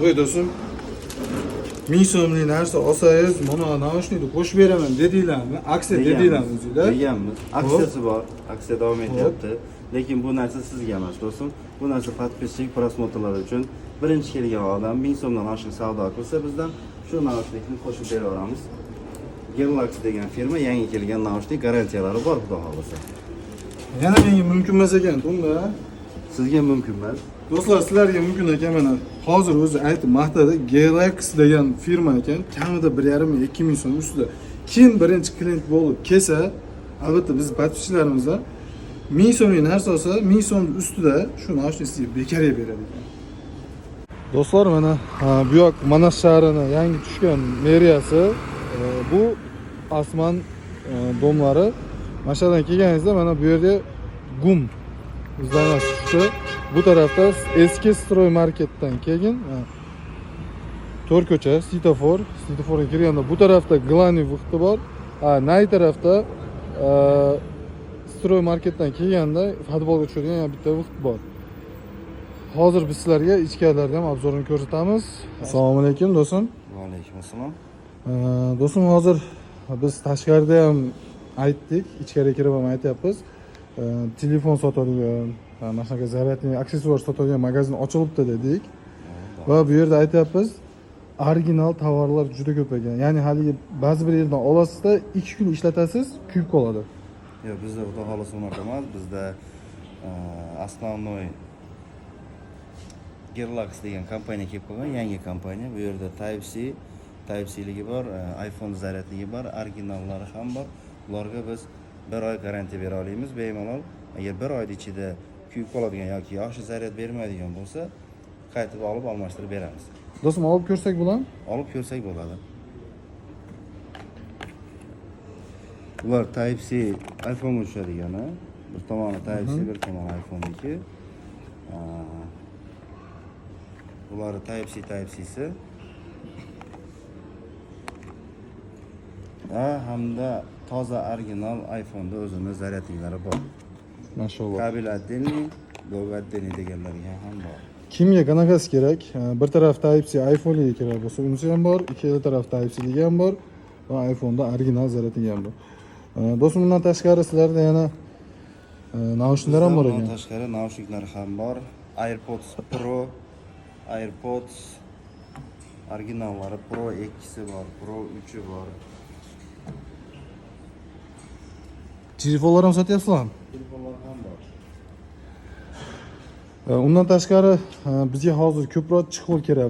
Voy do'stim. 1000 so'mlik narsa olsangiz, mana naushnikni qo'shib beraman dedinglarmi? Aksiya dedinglarmi o'zingizlar? Deganmiz. Aksiyasi bor. Aksiya davom etyapti. Lekin bu narsa sizga emas, do'stim. Bu narsa podpisчик prosmotrlar uchun. Birinchi kelgan odam 1000 so'mdan oshiq savdo qilsa, bizdan shu naushnikni qo'shib beraveramiz. Gerlax degan firma yangi kelgan naushnik garantiyalari bor, xudo xolasa. Yana menga mumkin emas ekan, to'g'rimi? Sizga mumkin emas. Do'stlar, sizlarga mumkin ekan. Mana hozir o'zi aytib maqtadi. Gerlax degan firma ekan, kamida 1,5-2 ming so'm ustida. Kim birinchi klient bo'lib kelsa, albatta biz podpischilarimizda 1000 so'mlik narsa olsa, 1000 so'm ustida shu naushnikni bekarga beradi ekan. Do'stlar, mana bu yoq Manas shahrining yangi tushgan meriyasi. Bu Osmon domlari. Mashinadan kelganingizda mana bu yerga GUM izlanasi tushdi. Bu tarafda eski Stroy marketdan kelgan to'r ko'cha, svetoforga kirganda bu tarafda Glani vaqti bor. Nay tarafda Stroy marketdan kelganda futbolga tushadigan yana bitta vaqt bor. Hozir biz sizlarga ichkarilarni ham obzorini ko'rsatamiz. Assalomu alaykum do'stim. Va alaykum assalom. Do'stim, hozir biz tashqarida ham aytdik, ichkariga kirib ham aytyapmiz. Telefon sotadigan, mana shunaqa zaryadli aksessuar sotadigan magazin ochilibdi dedik. Va bu yerda aytyapmiz, original tovarlar juda ko'p ekan. Ya'ni haligi ba'zi bir yerdan olasizda 2 kun ishlatasiz, kuyib qoladi. Yo'q, bizda xudo xolasa unaqa emas. Bizda основной Gerlax degan kompaniya kelib qolgan, yangi kompaniya. Bu yerda Type-C ligi bor, iPhone zaryadligi bor, originallari ham bor. Ularga biz 1 oy garantiya bera olamiz, bemalol. Agar 1 oyning ichida kuyib qoladigan yoki yaxshi zaryad bermaydigan bo'lsa, qaytib olib almashtirib beramiz. Do'stim, olib ko'rsak bo'ladimi? Olib ko'rsak bo'ladi. Ular Type-C iPhone ushladigani, bir tomoni Type-C, bir tomoni iPhone 2. Ular Type-C'si. Hamda toza original iPhone'da o'zini zaryadliklari bor. Mashalloh. Kabel отдельный, blok отдельный deganlarga ham bor. Kimga qanaqasi kerak? Bir taraf Type-C iPhone'ga kerak bo'lsa, unisi ham bor, ikkala taraf Type-C'ligi ham bor va iPhone'da original zaryadligi ham bor. Do'stim, bundan tashqari sizlarda yana naushniklar ham bor ekan. Bundan tashqari naushniklar ham bor. AirPods Pro, AirPods originallari Pro 2si bor, Pro 3i bor. Telefonlar ham sotyapsizlarmi? Telefonlar ham bor. Undan tashqari bizga hozir ko'proq chiqol kerak.